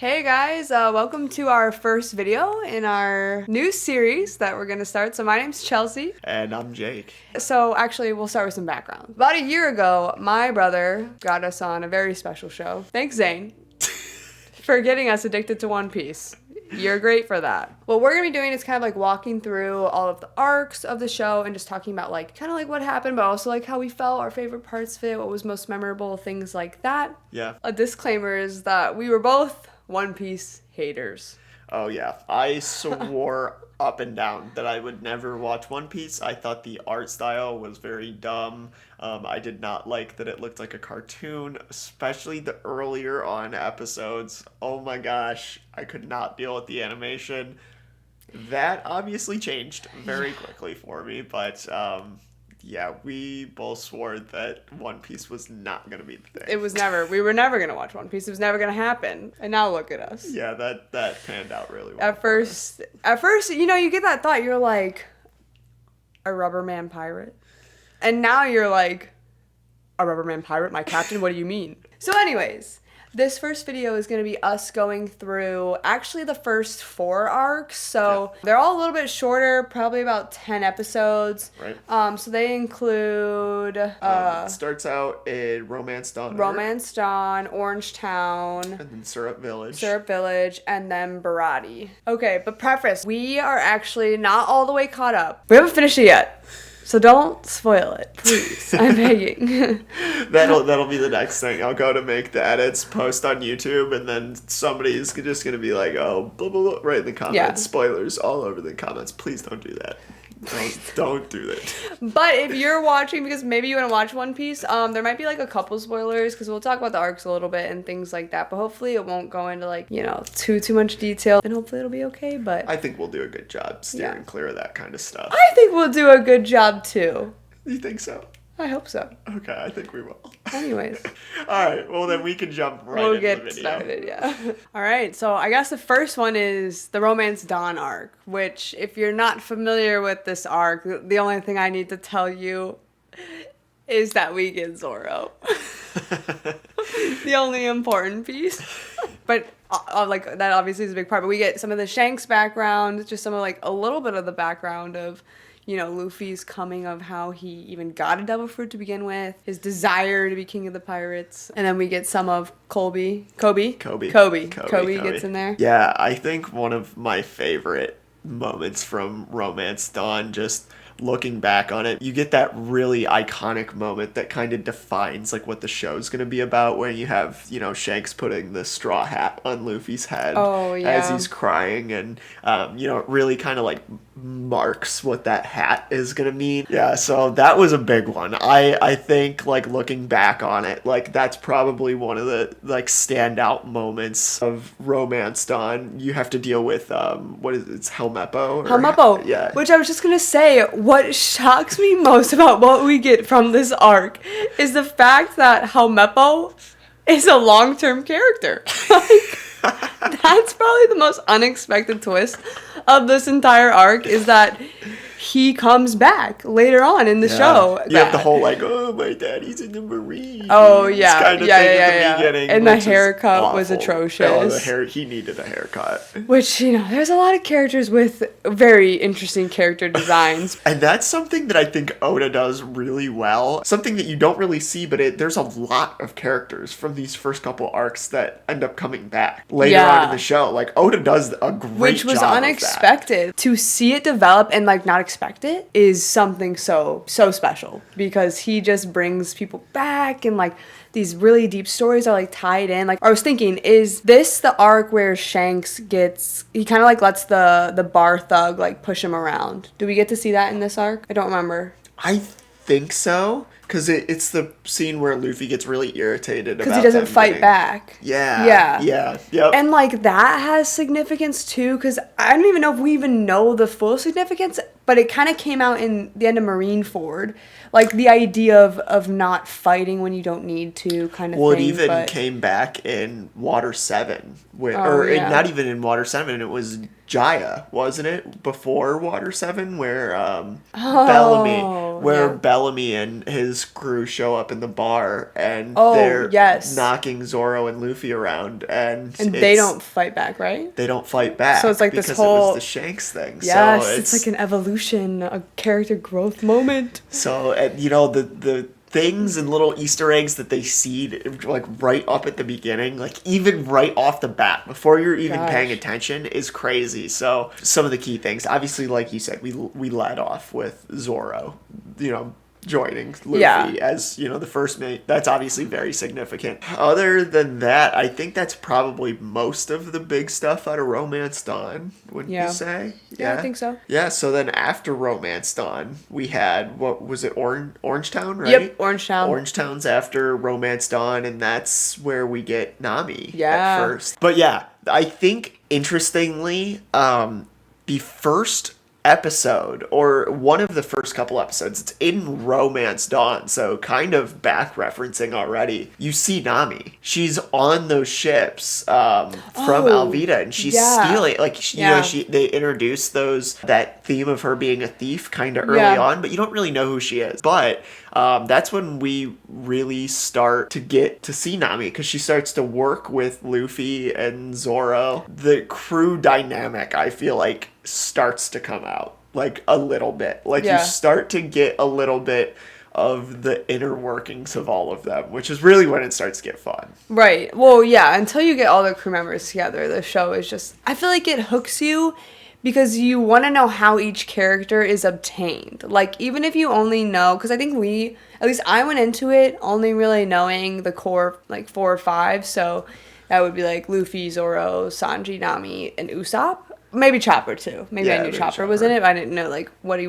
Hey guys, welcome to our first video in our new series that we're gonna start. So my name's Chelsea. And I'm Jake. So actually, we'll start with some background. About a year ago, my brother got us on a very special show. Thanks, Zane, for getting us addicted to One Piece. You're great for that. What we're gonna be doing is kind of like walking through all of the arcs of the show and just talking about like kind of like what happened, but also like how we felt, our favorite parts of it, what was most memorable, things like that. Yeah. A disclaimer is that we were both One Piece haters. Oh, yeah. I swore up and down that I would never watch One Piece. I thought the art style was very dumb. I did not like that it looked like a cartoon, especially the earlier on episodes. Oh my gosh, I could not deal with the animation. That obviously changed very quickly for me, but yeah, we both swore that One Piece was not going to be the thing. We were never going to watch One Piece. It was never going to happen. And now look at us. Yeah, that panned out really well. At first, you know, you get that thought, you're like, a rubber man pirate? And now you're like, a rubber man pirate? My captain? What do you mean? So anyways, this first video is going to be us going through actually the first 4 arcs. So they're all a little bit shorter, probably about 10 episodes. Right. So they include... it starts out in Romance Dawn. Romance Dawn, Orange Town. And then Syrup Village. Syrup Village, and then Baratie. Okay, but preface, we are actually not all the way caught up. We haven't finished it yet. So don't spoil it, please. I'm begging. That'll be the next thing. I'll go to make the edits, post on YouTube, and then somebody's just gonna be like, "Oh, blah blah blah," right in the comments. Yeah. Spoilers all over the comments. Please don't do that. Don't do that. But if you're watching because maybe you want to watch One Piece, there might be like a couple spoilers because we'll talk about the arcs a little bit and things like that. But hopefully it won't go into like, you know, too much detail, and hopefully it'll be okay. But I think we'll do a good job steering clear of that kind of stuff. I think we'll do a good job too. You think so? I hope so. Okay, I think we will. Anyways. All right, well then we can jump right into the video. We'll get started, yeah. All right, so I guess the first one is the Romance Dawn arc, which if you're not familiar with this arc, the only thing I need to tell you is that we get Zoro. The only important piece. But like that obviously is a big part, but we get some of the Shanks background, just some of like a little bit of the background of, you know, Luffy's coming of how he even got a devil fruit to begin with, his desire to be king of the pirates, and then we get some of Kobe gets in there. Yeah, I think one of my favorite moments from Romance Dawn, just looking back on it, you get that really iconic moment that kind of defines like what the show's gonna be about, where you have, you know, Shanks putting the straw hat on Luffy's head as he's crying, and you know, it really kind of like marks what that hat is gonna mean. Yeah, so that was a big one. I think like looking back on it, like that's probably one of the like standout moments of Romance Dawn. You have to deal with what is it? It's Helmeppo. Yeah. Which I was just gonna say, what shocks me most about what we get from this arc is the fact that Helmeppo is a long-term character. Like, that's probably the most unexpected twist of this entire arc, is that he comes back later on in the show. You have the whole like, oh, my daddy's in the Marine. Oh yeah, kind of thing at the beginning, and the haircut was atrocious. Oh, the hair, he needed a haircut. Which, you know, there's a lot of characters with very interesting character designs. And that's something that I think Oda does really well. Something that you don't really see, but there's a lot of characters from these first couple arcs that end up coming back later on in the show. Like, Oda does a great job. Which was unexpected. To see it develop and like not expect it is something so special, because he just brings people back, and like these really deep stories are like tied in. Like, I was thinking, is this the arc where Shanks he kind of like lets the bar thug like push him around? Do we get to see that in this arc? I don't remember. I think so. Because it's the scene where Luffy gets really irritated about because he doesn't fight back. Yeah. Yep. And like that has significance too, because I don't even know if we even know the full significance, but it kind of came out in the end of Marineford, like the idea of not fighting when you don't need to, kind of thing. Well, it even came back in Water 7, not even in Water 7, it was Jaya, wasn't it? Before Water 7, where Bellamy where yeah. Bellamy and his crew show up in the bar and Oh, they're yes. knocking Zoro and Luffy around, and they don't fight back, right? they don't fight back. So it's like this because whole- it was the Shanks thing. Yes, So it's like an evolution, a character growth moment. So, and, you know, the things and little Easter eggs that they seed, like, right up at the beginning, like, even right off the bat, before you're even paying attention, is crazy. So, some of the key things, obviously, like you said, we led off with Zoro, you know, joining Luffy as, you know, the first mate. That's obviously very significant. Other than that, I think that's probably most of the big stuff out of Romance Dawn, wouldn't you say? Yeah, I think so. Yeah, so then after Romance Dawn, we had, what was it, Orangetown, right? Yep, Orangetown. Orangetown's after Romance Dawn, and that's where we get Nami Yeah. at first. But yeah, I think, interestingly, the first episode, or one of the first couple episodes, it's in Romance Dawn, so kind of back referencing already. You see Nami. She's on those ships from Alvida, and she's stealing. Like, you know, they introduced that theme of her being a thief kind of early on, but you don't really know who she is. But that's when we really start to get to see Nami, because she starts to work with Luffy and Zoro. The crew dynamic, I feel like, starts to come out, like, a little bit. Like, you start to get a little bit of the inner workings of all of them, which is really when it starts to get fun. Right. Well, yeah, until you get all the crew members together, the show is just, I feel like it hooks you because you want to know how each character is obtained. Like, even if you only know, because I think at least I went into it only really knowing the core, like, 4 or 5, so that would be, like, Luffy, Zoro, Sanji, Nami, and Usopp. Maybe Chopper, too. Maybe I knew Chopper was in it, but I didn't know, like, what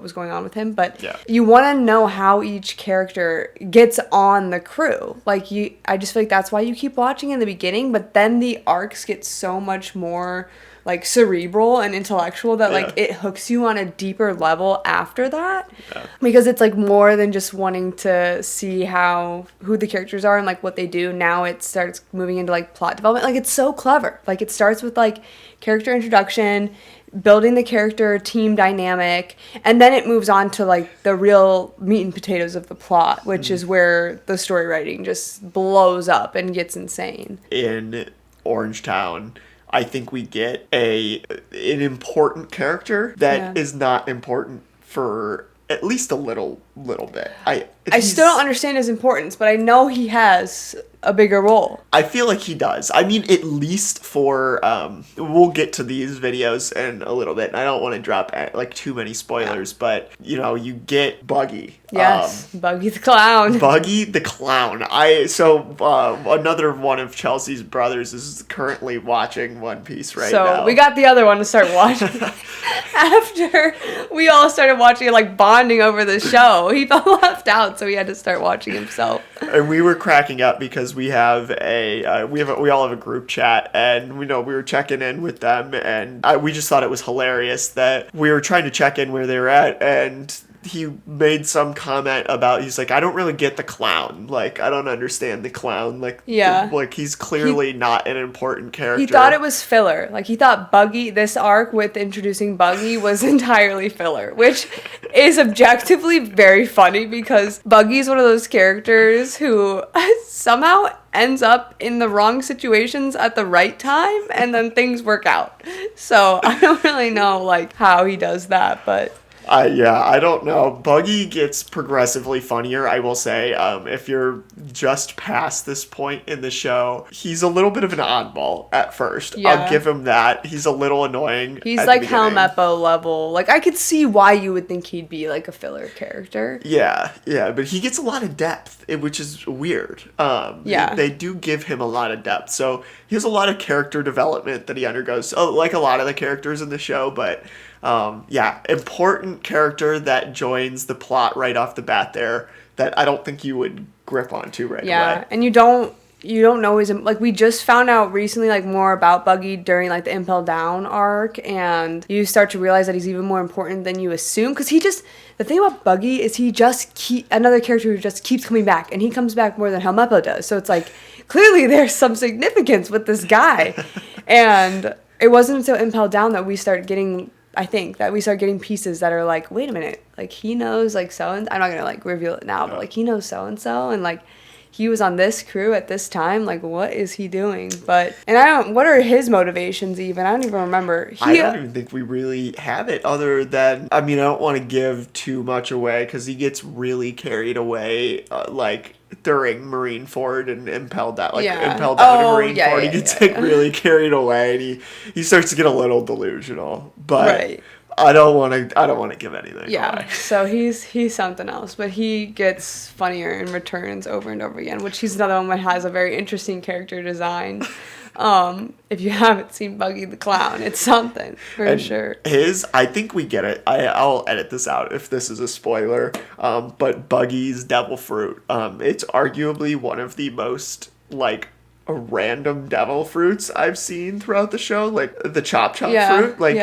was going on with him. But you want to know how each character gets on the crew. Like, I just feel like that's why you keep watching in the beginning, but then the arcs get so much more, like, cerebral and intellectual that, like, it hooks you on a deeper level after that. Because it's, like, more than just wanting to see who the characters are and, like, what they do. Now it starts moving into, like, plot development. Like, it's so clever. Like, it starts with, like, character introduction, building the character team dynamic, and then it moves on to, like, the real meat and potatoes of the plot, which is where the story writing just blows up and gets insane. In Orangetown, I think we get an important character that is not important for at least a little bit. I still don't understand his importance, but I know he has a bigger role. I feel like he does. I mean, at least for, we'll get to these videos in a little bit, and I don't want to drop, like, too many spoilers, but, you know, you get Buggy. Yes, Buggy the Clown. Buggy the Clown. Another one of Chelsea's brothers is currently watching One Piece now. So we got the other one to start watching. After we all started watching, like, bonding over the show, he felt left out, so he had to start watching himself. And we were cracking up because we all have a group chat, and we were checking in with them, and we just thought it was hilarious that we were trying to check in where they were at, and he made some comment about, he's like, I don't really get the clown. Like, I don't understand the clown. Like, like, he's clearly not an important character. He thought it was filler. Like, he thought this arc with introducing Buggy was entirely filler, which is objectively very funny because Buggy's one of those characters who somehow ends up in the wrong situations at the right time, and then things work out. So I don't really know, like, how he does that, but... I don't know. Buggy gets progressively funnier, I will say. If you're just past this point in the show, he's a little bit of an oddball at first. Yeah. I'll give him that. He's a little annoying. He's like Helmeppo level. Like, I could see why you would think he'd be like a filler character. Yeah, but he gets a lot of depth, which is weird. They do give him a lot of depth. So he has a lot of character development that he undergoes, like a lot of the characters in the show, but... important character that joins the plot right off the bat there that I don't think you would grip onto right away. Yeah, and you don't know his, like, we just found out recently, like, more about Buggy during, like, the Impel Down arc, and you start to realize that he's even more important than you assume, because the thing about Buggy is another character who just keeps coming back, and he comes back more than Helmeppo does, so it's like, clearly there's some significance with this guy, and it wasn't until Impel Down that we start getting... I think that we start getting pieces that are like, wait a minute, like he knows like so and I'm not gonna like reveal it now, but like he knows so and so, and like he was on this crew at this time. Like, what is he doing? But and I don't. What are his motivations even? I don't even remember. I don't even think we really have it. Other than, I mean, I don't want to give too much away because he gets really carried away, like during Marineford and impelled out, impelled out of Marineford. He gets really carried away, and he starts to get a little delusional. But I don't want to give anything away. So he's something else, but he gets funnier and returns over and over again, which he's another one that has a very interesting character design. If you haven't seen Buggy the Clown, it's something for sure. I think we get it. I'll edit this out if this is a spoiler. But Buggy's devil fruit, it's arguably one of the most like random devil fruits I've seen throughout the show, like the chop fruit. Like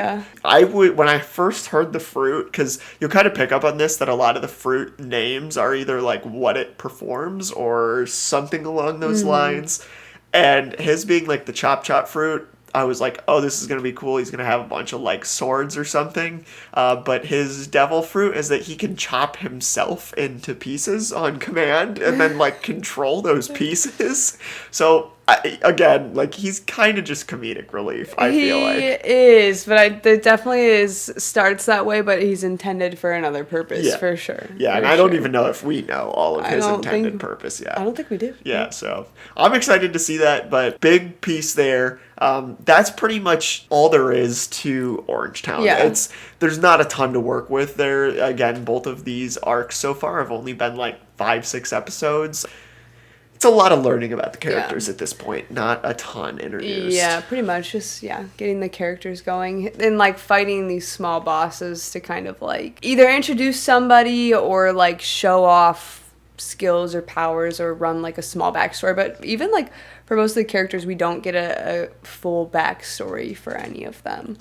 I would, when I first heard the fruit, because you'll kind of pick up on this, that a lot of the fruit names are either like what it performs or something along those lines. And his being like the chop fruit, I was like, oh, this is going to be cool. He's going to have a bunch of like swords or something. But his devil fruit is that he can chop himself into pieces on command and then like control those pieces. So again, like he's kind of just comedic relief, I feel like. He is, but it definitely starts that way, but he's intended for another purpose for sure. Yeah, and I don't even know if we know all of his intended purpose yet. I don't think we do. Yeah, so I'm excited to see that, but big piece there. That's pretty much all there is to Orangetown. Yeah. There's not a ton to work with there. Again, both of these arcs so far have only been like 5-6 episodes. It's a lot of learning about the characters at this point, not a ton introduced. Yeah, pretty much just, getting the characters going and, like, fighting these small bosses to kind of, like, either introduce somebody or, like, show off skills or powers or run, like, a small backstory. But even, like, for most of the characters, we don't get a full backstory for any of them.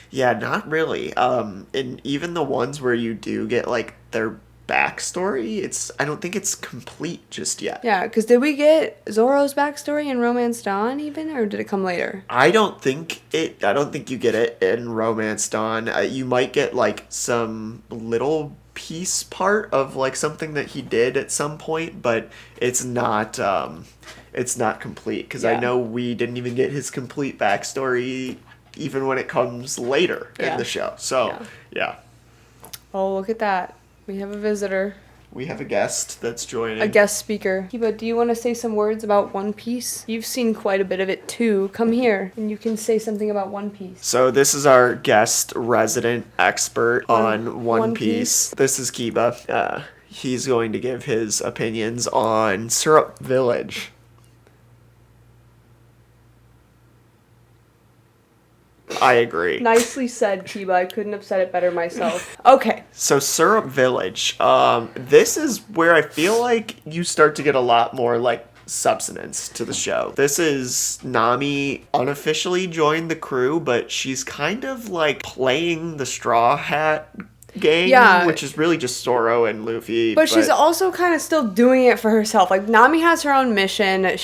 Yeah, not really. And even the ones where you do get, like, their backstory, I don't think it's complete just yet. Yeah, because did we get Zoro's backstory in Romance Dawn even, or did it come later? I don't think you get it in Romance Dawn. You might get like some little piece part of like something that he did at some point, but it's not complete, because I know we didn't even get his complete backstory even when it comes later in the show. So yeah. Oh, look at that. We have a visitor. We have a guest that's joining. A guest speaker. Kiba, do you want to say some words about One Piece? You've seen quite a bit of it too. Come here and you can say something about One Piece. So this is our guest resident expert on One Piece. This is Kiba. He's going to give his opinions on Syrup Village. I agree. Nicely said, Kiba. I couldn't have said it better myself. Okay. So Syrup Village, this is where I feel like you start to get a lot more like substance to the show. This is Nami unofficially joined the crew, but she's kind of like playing the Straw Hat gang, which is really just Zoro and Luffy. But she's also kind of still doing it for herself. Like, Nami has her own mission. I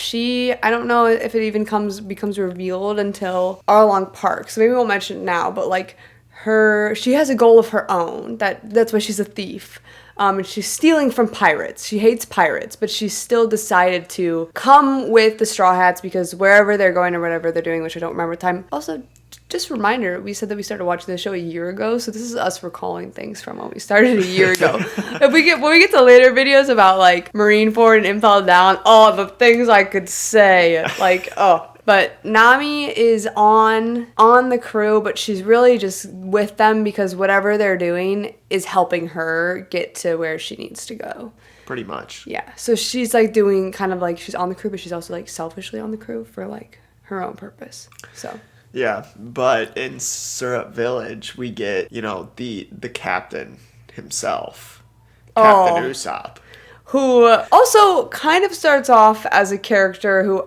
don't know if it even becomes revealed until Arlong Park, so maybe we won't mention it now, but like she has a goal of her own. That's why she's a thief. And she's stealing from pirates. She hates pirates, but she's still decided to come with the Straw Hats because wherever they're going or whatever they're doing, which I don't remember the time. Also, just a reminder, we said that we started watching the show a year ago, so this is us recalling things from when we started a year ago. When we get to later videos about like Marineford and Impel Down, all the things I could say, like, oh. But Nami is on the crew, but she's really just with them because whatever they're doing is helping her get to where she needs to go. Pretty much. Yeah. So she's like doing kind of like she's on the crew, but she's also like selfishly on the crew for like her own purpose. So. Yeah, but in Syrup Village, we get, the captain himself, Captain Usopp. Who also kind of starts off as a character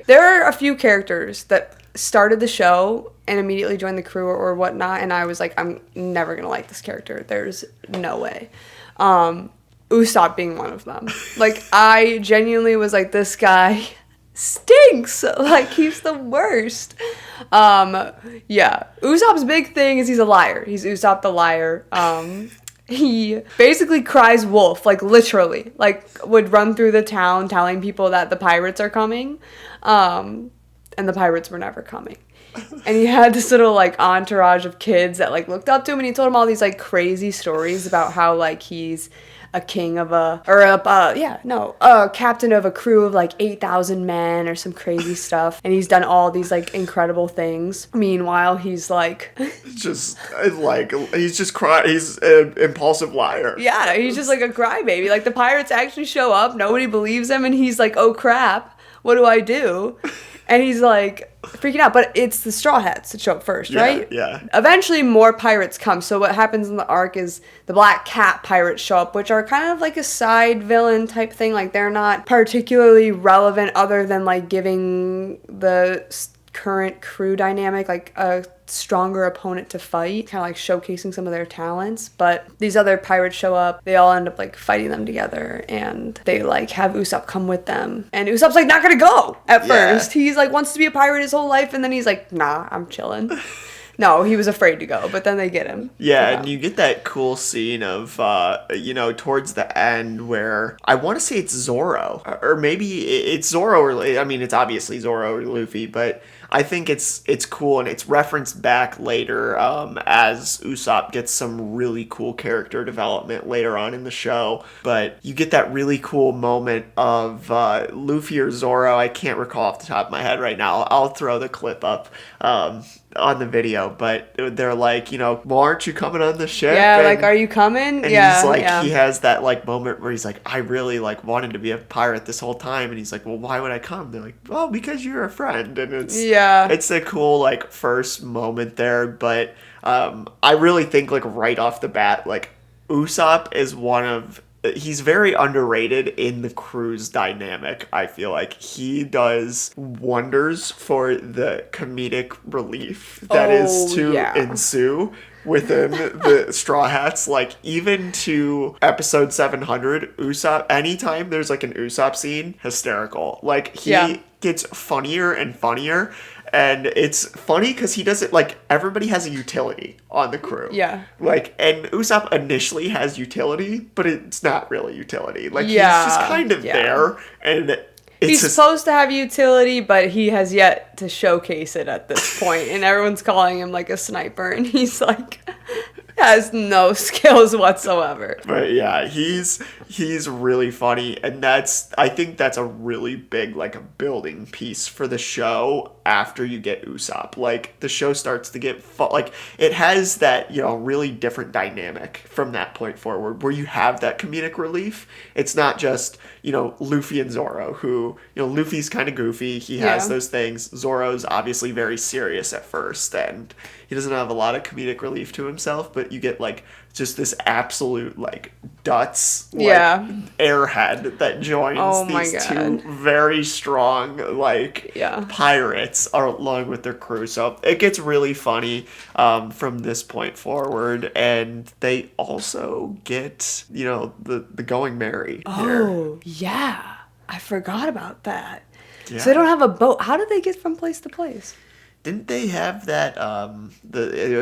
there are a few characters that started the show and immediately joined the crew or whatnot, and I was like, I'm never going to like this character. There's no way. Usopp being one of them. Like, I genuinely was like, this guy stinks. Like, he's the worst. Usopp's big thing is he's a liar. He's Usopp the liar. he basically cries wolf, like literally, like would run through the town telling people that the pirates are coming, and the pirates were never coming. And he had this little like entourage of kids that like looked up to him, and he told them all these like crazy stories about how like he's a king of a captain of a crew of like 8,000 men or some crazy stuff, and he's done all these like incredible things. Meanwhile, he's like just like he's just crying. He's an impulsive liar. Yeah, he's just like a crybaby. Like the pirates actually show up, nobody believes him, and he's like, "Oh crap, what do I do?" And he's like freaking out. But it's the Straw Hats that show up first, right? Yeah. Eventually, more pirates come. So what happens in the arc is the Black Cat pirates show up, which are kind of like a side villain type thing. Like they're not particularly relevant other than like giving the current crew dynamic like a stronger opponent to fight, kind of like showcasing some of their talents. But these other pirates show up, they all end up like fighting them together, and they like have Usopp come with them, and Usopp's like not gonna go at first. He's like wants to be a pirate his whole life, and then he's like, nah, I'm chilling. No, he was afraid to go, but then they get him. Yeah, and you get that cool scene of, towards the end where I want to say it's Zoro, or maybe it's Zoro, or I mean, it's obviously Zoro or Luffy, but I think it's cool, and it's referenced back later as Usopp gets some really cool character development later on in the show. But you get that really cool moment of Luffy or Zoro, I can't recall off the top of my head right now. I'll throw the clip up on the video, but they're like, well, aren't you coming on the ship? Yeah, like, are you coming? And yeah, he's like, yeah. He has that like moment where he's like, I really like wanted to be a pirate this whole time, and he's like, well, why would I come? They're like, well, because you're a friend, and it's a cool like first moment there. But I really think like right off the bat, like Usopp is he's very underrated in the crew's dynamic. I feel like he does wonders for the comedic relief that is to ensue within the Straw Hats. Like, even to episode 700, Usopp, anytime there's like an Usopp scene, hysterical. Like, he gets funnier and funnier. And it's funny because he doesn't, like, everybody has a utility on the crew. Yeah. Like, and Usopp initially has utility, but it's not really utility. Like, he's just kind of there, and he's supposed to have utility, but he has yet to showcase it at this point. And everyone's calling him, like, a sniper, and he's, like, has no skills whatsoever. But yeah, he's really funny, and I think that's a really big like a building piece for the show after you get Usopp. Like, the show starts to get like, it has that, really different dynamic from that point forward, where you have that comedic relief. It's not just, Luffy and Zoro, who, Luffy's kind of goofy, he has those things. Zoro's obviously very serious at first, and he doesn't have a lot of comedic relief to himself, but you get like just this absolute like Dutz airhead that joins these two very strong like pirates along with their crew. So it gets really funny from this point forward, and they also get the going merry. Oh yeah, I forgot about that. Yeah. So they don't have a boat. How did they get from place to place? Didn't they have that, I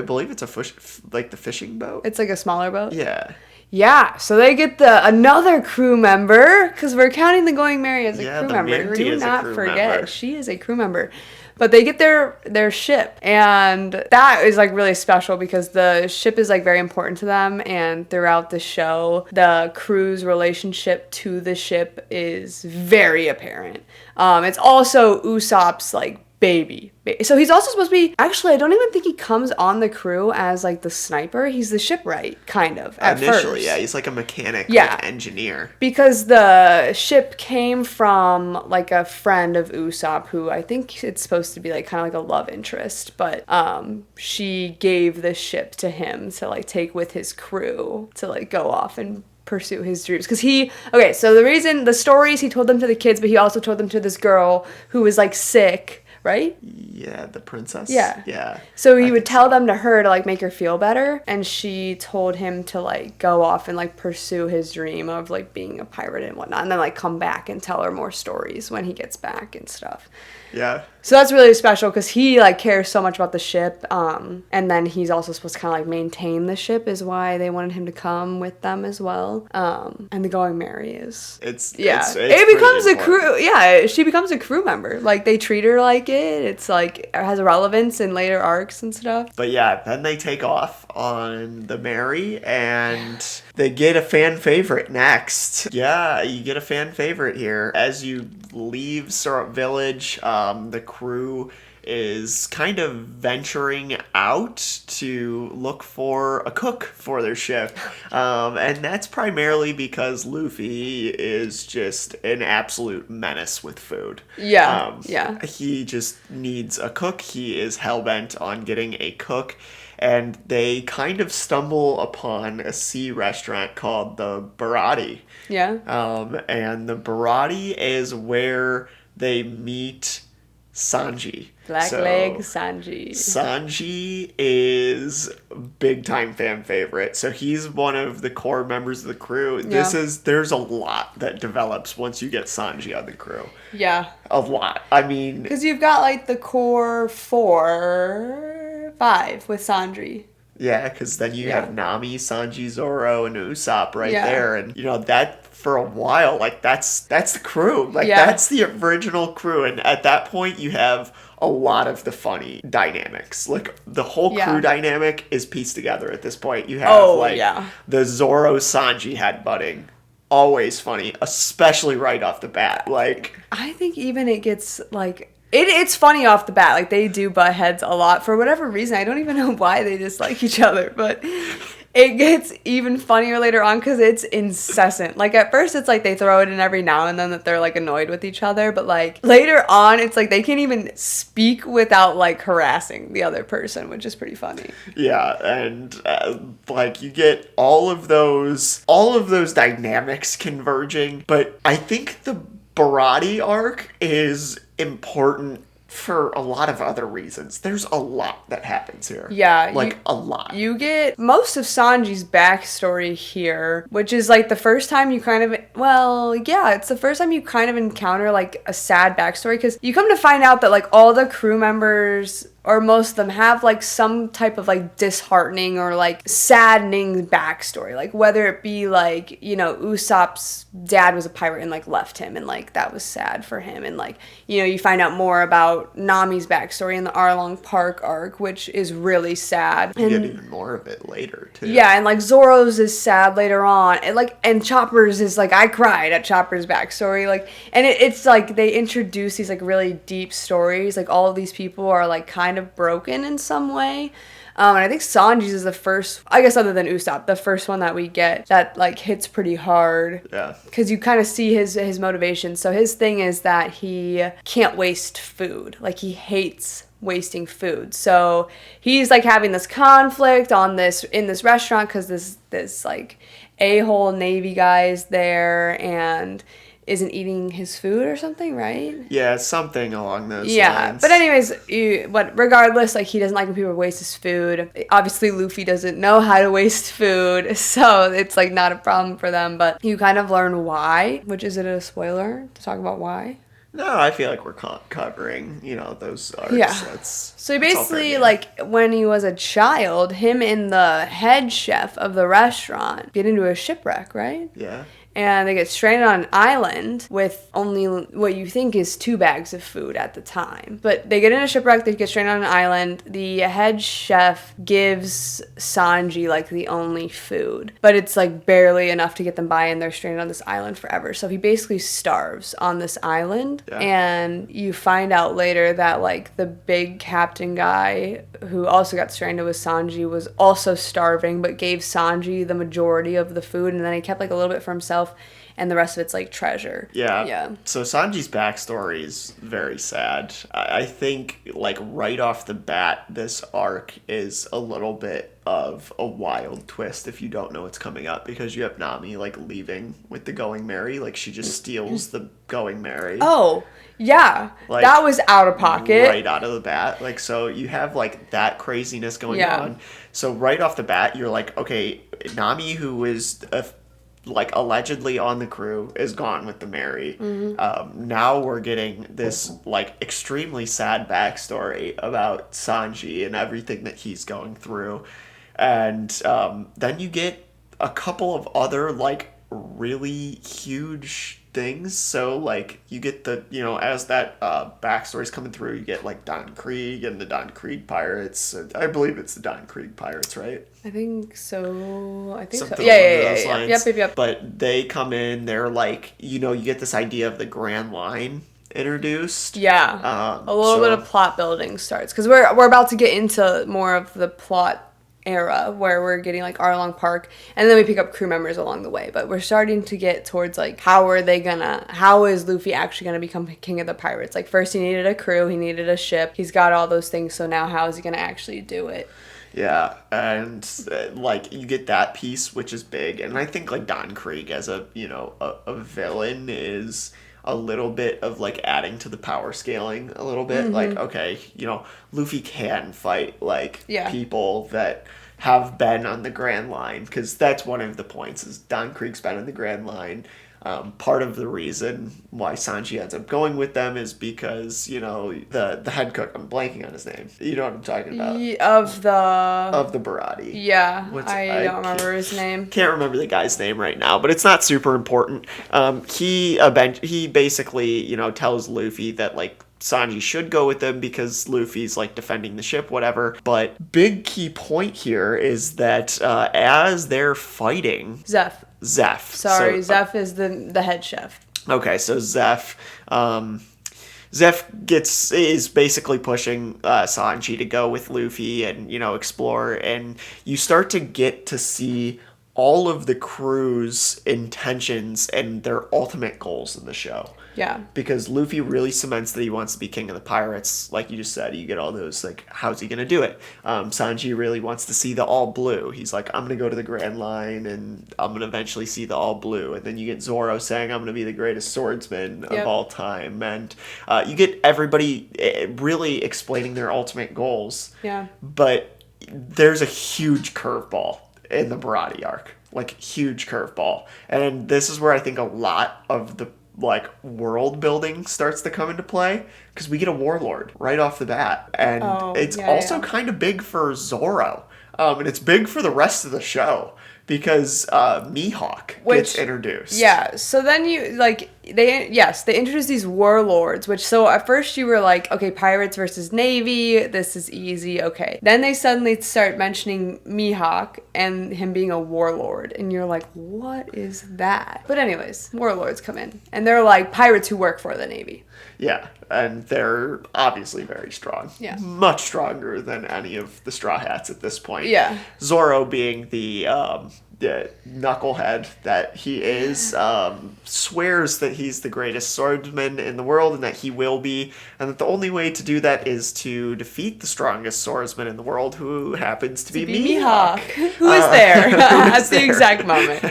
believe it's the fishing boat? It's like a smaller boat? Yeah. Yeah, so they get another crew member, because we're counting the Going Merry as a crew member. Do not forget, she is a crew member. But they get their ship, and that is like really special because the ship is like very important to them, and throughout the show, the crew's relationship to the ship is very apparent. It's also Usopp's like baby. So he's also supposed to be, actually, I don't even think he comes on the crew as like the sniper. He's the shipwright, kind of, at initially, first. Yeah, he's like a mechanic, like engineer. Because the ship came from like a friend of Usopp, who I think it's supposed to be like kind of like a love interest, but she gave the ship to him to like take with his crew to like go off and pursue his dreams. Because so the stories, he told them to the kids, but he also told them to this girl who was like sick, right? Yeah, the princess? Yeah. Yeah. So he would tell them to her to, like, make her feel better, and she told him to, like, go off and, like, pursue his dream of, like, being a pirate and whatnot, and then, like, come back and tell her more stories when he gets back and stuff. Yeah. So that's really special because he, like, cares so much about the ship, and then he's also supposed to kind of, like, maintain the ship is why they wanted him to come with them as well. And the Going Merry is... It's it becomes a crew... Yeah, she becomes a crew member. Like, they treat her like it. It's, like, it has a relevance in later arcs and stuff. But yeah, then they take off on the Mary, and they get a fan favorite next. Yeah, you get a fan favorite here. As you leave Syrup Village, the crew is kind of venturing out to look for a cook for their ship. And that's primarily because Luffy is just an absolute menace with food. Yeah, He just needs a cook. He is hell-bent on getting a cook. And they kind of stumble upon a sea restaurant called the Baratie. Yeah. And the Baratie is where they meet Sanji. Blackleg Sanji. Sanji is big time fan favorite. So he's one of the core members of the crew. Yeah. There's a lot that develops once you get Sanji on the crew. Yeah. A lot. I mean, because you've got, like, the core 5 with Sanji. Yeah, because then you have Nami, Sanji, Zoro, and Usopp right there. And, that for a while, like, that's the crew. Like, that's the original crew. And at that point, you have a lot of the funny dynamics. Like, the whole crew dynamic is pieced together at this point. You have, the Zoro-Sanji headbutting. Always funny, especially right off the bat. Like, I think even it gets, like... It's funny off the bat. Like, they do butt heads a lot. For whatever reason, I don't even know why they dislike each other. But it gets even funnier later on because it's incessant. Like, at first, it's like they throw it in every now and then that they're, like, annoyed with each other. But, like, later on, it's like they can't even speak without, like, harassing the other person, which is pretty funny. Yeah, and, like, you get all of those dynamics converging. But I think the Baratie arc is important for a lot of other reasons. There's a lot that happens here. Yeah. Like, a lot. You get most of Sanji's backstory here, which is, like, the first time you kind of... Well, yeah, it's the first time you kind of encounter, like, a sad backstory, because you come to find out that, like, all the crew members... or most of them have, like, some type of, like, disheartening or, like, saddening backstory. Like, whether it be, like, Usopp's dad was a pirate and, like, left him, and, like, that was sad for him. And, like, you find out more about Nami's backstory in the Arlong Park arc, which is really sad. You get even more of it later, too. Yeah, and, like, Zoro's is sad later on. And Chopper's is, like, I cried at Chopper's backstory. Like, and it's, like, they introduce these, like, really deep stories. Like, all of these people are, like, kind of broken in some way. And I think Sanji's is the first, I guess other than Usopp, the first one that we get that, like, hits pretty hard. Yeah. Because you kind of see his motivation. So his thing is that he can't waste food. Like, he hates wasting food. So he's, like, having this conflict in this restaurant because this like a-hole Navy guy is there and isn't eating his food or something, right? Yeah, something along those lines. But anyways, regardless, like, he doesn't like when people waste his food. Obviously, Luffy doesn't know how to waste food, so it's, like, not a problem for them. But you kind of learn why, which is it a spoiler to talk about why? No, I feel like we're covering, those arcs. Yeah. That's So basically, like, when he was a child, him and the head chef of the restaurant get into a shipwreck, right? Yeah. And they get stranded on an island with only what you think is 2 bags of food at the time. But they get in a shipwreck, they get stranded on an island. The head chef gives Sanji, like, the only food. But it's, like, barely enough to get them by, and they're stranded on this island forever. So he basically starves on this island. Yeah. And you find out later that, like, the big captain guy who also got stranded with Sanji was also starving, but gave Sanji the majority of the food, and then he kept, like, a little bit for himself. and the rest of it's like treasure. Yeah. Yeah. So Sanji's backstory is very sad. I think, like, right off the bat, this arc is a little bit of a wild twist if you don't know what's coming up, because you have Nami, like, leaving with the Going Merry. Like, she just steals the Going Merry. Oh, yeah. Like, that was out of pocket. Right out of the bat. Like, so you have, like, that craziness going on. So right off the bat, you're like, okay, Nami, who is like allegedly on the crew, is gone with the Mary. Now we're getting this like extremely sad backstory about Sanji and everything that he's going through, and then you get a couple of other like really huge things. So like you get the, you know, as that backstory's coming through, you get like Don Krieg and the Don Krieg pirates. I believe it's the Don Krieg pirates, right? I think so. Something Yeah, along yeah, those yeah. lines. Yep. But they come in, they're like, you know, you get this idea of the Grand Line introduced. Yeah. A little bit of plot building starts, because we're about to get into more of the plot era where we're getting like Arlong Park, and then we pick up crew members along the way, but we're starting to get towards like how is Luffy actually gonna become king of the pirates? Like, first he needed a crew, he needed a ship, he's got all those things, so now how is he gonna actually do it? Yeah, and like you get that piece, which is big, and I think like Don Krieg as a, you know, a villain is a little bit of like adding to the power scaling a little bit. Like, okay, you know, Luffy can fight like people that have been on the Grand Line, because that's one of the points, is Don Krieg's been on the Grand Line. Part of the reason why Sanji ends up going with them is because, you know, the head cook, I'm blanking on his name. You know what I'm talking about? Of the Baratie. Yeah, I don't remember his name. Can't remember the guy's name right now, but it's not super important. He basically, you know, tells Luffy that, like, Sanji should go with them because Luffy's like defending the ship, whatever. But big key point here is that as they're fighting, Zeph. Sorry, so, Zeph is the head chef. Okay, so Zeph is basically pushing Sanji to go with Luffy and, you know, explore, and you start to get to see all of the crew's intentions and their ultimate goals in the show. Yeah. Because Luffy really cements that he wants to be king of the pirates. Like you just said, you get all those, like, how's he going to do it? Sanji really wants to see the all blue. He's like, I'm going to go to the Grand Line and I'm going to eventually see the all blue. And then you get Zoro saying, I'm going to be the greatest swordsman of all time. And you get everybody really explaining their ultimate goals. Yeah. But there's a huge curveball in the Baratie arc. Like, huge curveball. And this is where I think a lot of the like world building starts to come into play, because we get a warlord right off the bat, and it's also kind of big for Zoro, and it's big for the rest of the show because Mihawk gets introduced. Yeah, so then you like they introduce these warlords, which, so at first you were like, okay, pirates versus navy, this is easy, okay. Then they suddenly start mentioning Mihawk and him being a warlord, and you're like, what is that? But anyways, warlords come in, and they're like pirates who work for the navy. Yeah, and they're obviously very strong. Yeah. Much stronger than any of the Straw Hats at this point. Yeah. Zoro, being the knucklehead that he is, swears that he's the greatest swordsman in the world and that he will be, and that the only way to do that is to defeat the strongest swordsman in the world, who happens to be Mihawk. Who is there at the exact moment.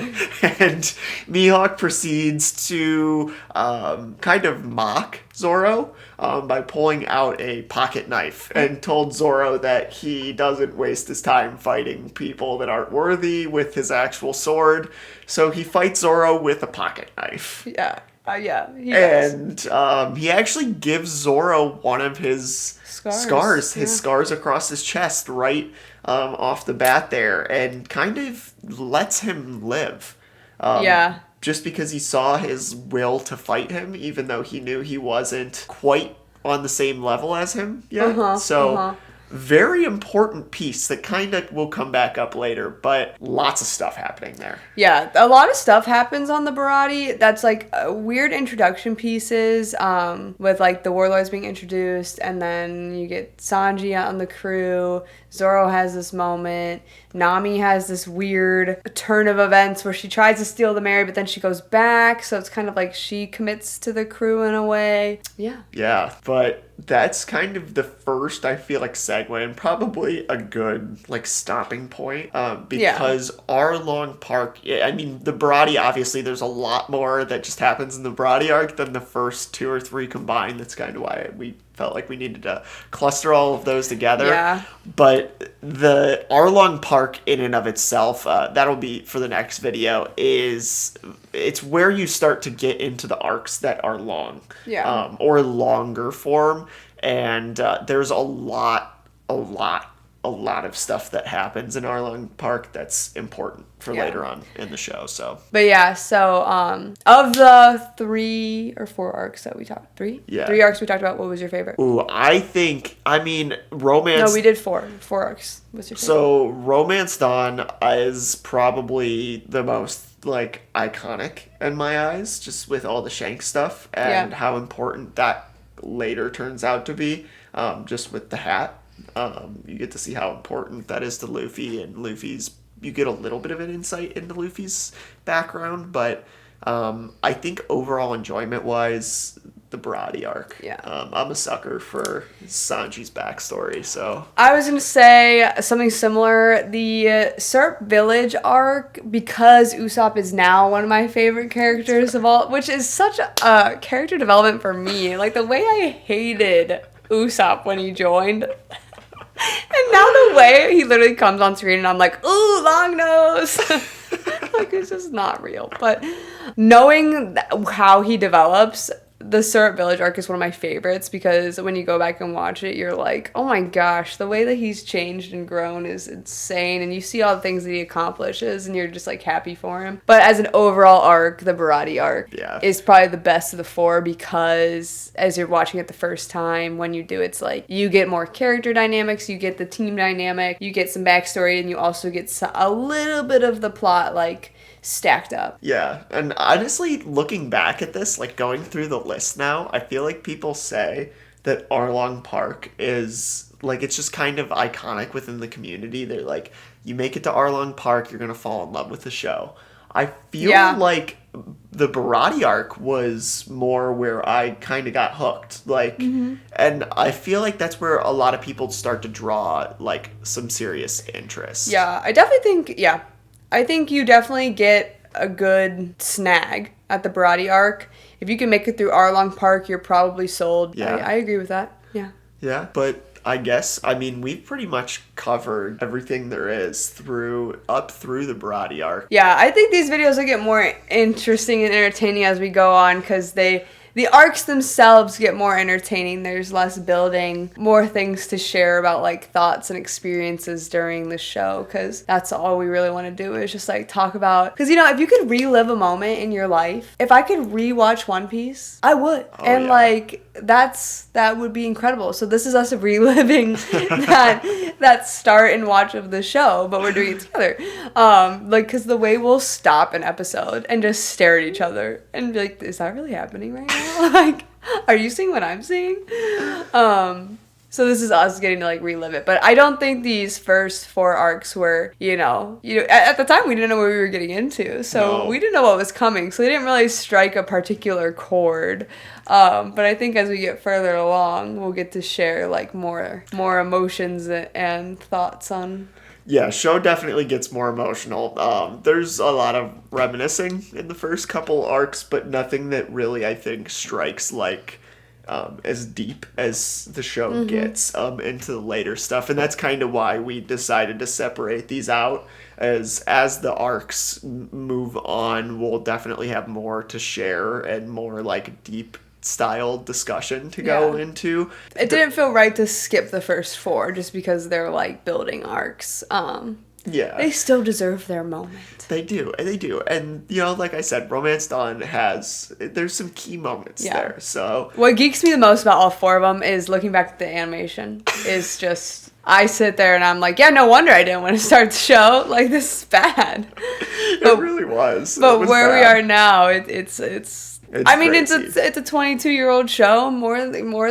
And Mihawk proceeds to kind of mock Zoro by pulling out a pocket knife, and told Zoro that he doesn't waste his time fighting people that aren't worthy with his actual sword, so he fights Zoro with a pocket knife. Yeah. He does. And he actually gives Zoro one of his scars, his scars across his chest right off the bat there, and kind of lets him live. Just because he saw his will to fight him, even though he knew he wasn't quite on the same level as him yet. very important piece that kind of will come back up later, but lots of stuff happening there. Yeah, a lot of stuff happens on the Baratie that's like weird introduction pieces, with like the warlords being introduced, and then you get Sanji on the crew. Zoro has this moment. Nami has this weird turn of events where she tries to steal the Mary, but then she goes back, so it's kind of like she commits to the crew in a way. Yeah. Yeah, but that's kind of the first, I feel like, segue and probably a good, like, stopping point. Because Arlong Park, I mean, the Baratie, obviously, there's a lot more that just happens in the Baratie arc than the first 2 or 3 combined. That's kind of why we felt like we needed to cluster all of those together. Yeah. But the Arlong Park in and of itself, that'll be for the next video, it's where you start to get into the arcs that are long. Yeah. Or longer form. And there's a lot of stuff that happens in Arlong Park that's important for later on in the show. So, but yeah, so of the 3 or 4 arcs that we talked, 3 arcs we talked about, what was your favorite? Ooh, I mean, Romance. No, we did 4 arcs. What's your favorite? So Romance Dawn is probably the most like iconic in my eyes, just with all the Shanks stuff and how important that later turns out to be, just with the hat. You get to see how important that is to Luffy, and you get a little bit of an insight into Luffy's background, but I think overall enjoyment wise, the Baratie arc. Yeah. I'm a sucker for Sanji's backstory, so. I was going to say something similar. The Syrup Village arc, because Usopp is now one of my favorite characters of all, which is such a character development for me. Like, the way I hated Usopp when he joined. And now the way he literally comes on screen and I'm like, ooh, long nose. Like, it's just not real. But knowing how he develops, the Syrup Village arc is one of my favorites, because when you go back and watch it, you're like, oh my gosh, the way that he's changed and grown is insane, and you see all the things that he accomplishes, and you're just like happy for him. But as an overall arc, the Baratie arc is probably the best of the 4, because as you're watching it the first time, when you do, it's like you get more character dynamics, you get the team dynamic, you get some backstory, and you also get a little bit of the plot like stacked up. Yeah, and honestly, looking back at this, like going through the list now, I feel like people say that Arlong Park is like, it's just kind of iconic within the community. They're like, you make it to Arlong Park, you're gonna fall in love with the show. I feel like the Baratie arc was more where I kind of got hooked, like, and I feel like that's where a lot of people start to draw like some serious interest. Yeah, I definitely think, I think you definitely get a good snag at the Baratie arc. If you can make it through Arlong Park, you're probably sold. Yeah. I agree with that. Yeah. Yeah, but I guess, I mean, we've pretty much covered everything there is up through the Baratie arc. Yeah, I think these videos will get more interesting and entertaining as we go on, because the arcs themselves get more entertaining. There's less building, more things to share about like thoughts and experiences during the show, because that's all we really want to do is just like talk about, because if you could relive a moment in your life, if I could rewatch One Piece, I would. Like that would be incredible. So this is us reliving that start and watch of the show, but we're doing it together. Like, because the way we'll stop an episode and just stare at each other and be like, is that really happening right now? Like, are you seeing what I'm seeing? So this is us getting to like relive it. But I don't think these first 4 arcs were, at the time we didn't know what we were getting into. So we didn't know what was coming. So they didn't really strike a particular chord. But I think as we get further along, we'll get to share like more emotions and thoughts on. Yeah, show definitely gets more emotional. There's a lot of reminiscing in the first couple arcs, but nothing that really, I think, strikes like as deep as the show gets into the later stuff. And that's kind of why we decided to separate these out. As the arcs move on, we'll definitely have more to share and more like deep style discussion to go into. It didn't feel right to skip the first 4 just because they're like building arcs. They still deserve their moment. They do. And, like I said, Romance Dawn there's some key moments there. So what geeks me the most about all 4 of them is looking back at the animation is just I sit there and I'm like, yeah, no wonder I didn't want to start the show. Like, this is bad. It really was. But It was where we bad. are now, it's I mean, crazy. it's a 22-year-old show, more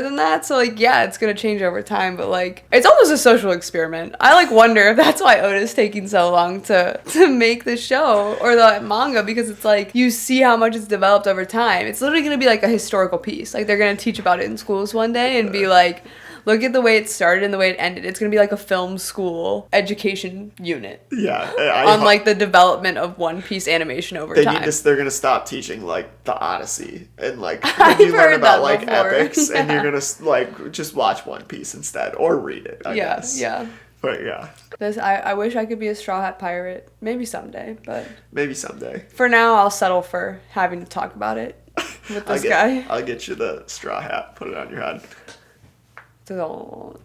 than that. So like, yeah, it's gonna change over time. But like, it's almost a social experiment. I like wonder if that's why Oda's taking so long to make the show or the manga, because it's like you see how much it's developed over time. It's literally gonna be like a historical piece. Like they're gonna teach about it in schools one day and be like, look at the way it started and the way it ended. It's gonna be like a film school education unit Yeah, on like the development of One Piece animation over time. they're gonna stop teaching like the Odyssey and like I've when you learn heard about that like before. epics, and Yeah. you're gonna like just watch One Piece instead or read it. I guess. Yeah. But yeah, I wish I could be a Straw Hat Pirate. Maybe someday, but maybe someday. for now, I'll settle for having to talk about it with this guy. I'll get you the straw hat. Put it on your head. Don't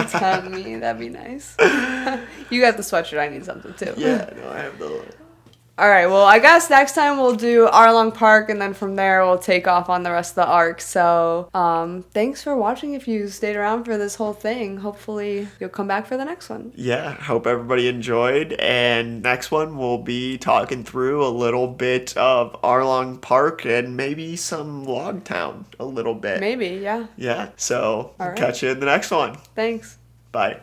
tempt me. That'd be nice. You got the sweatshirt. I need something too. Yeah, no, I have the. All right. Well, I guess next time we'll do Arlong Park, and then from there we'll take off on the rest of the arc. So, thanks for watching. If you stayed around for this whole thing, hopefully you'll come back for the next one. Yeah, hope everybody enjoyed. And next one, we'll be talking through a little bit of Arlong Park and maybe some Log Town a little bit. Maybe. Yeah. Yeah, so All right. catch you in the next one. Thanks. Bye.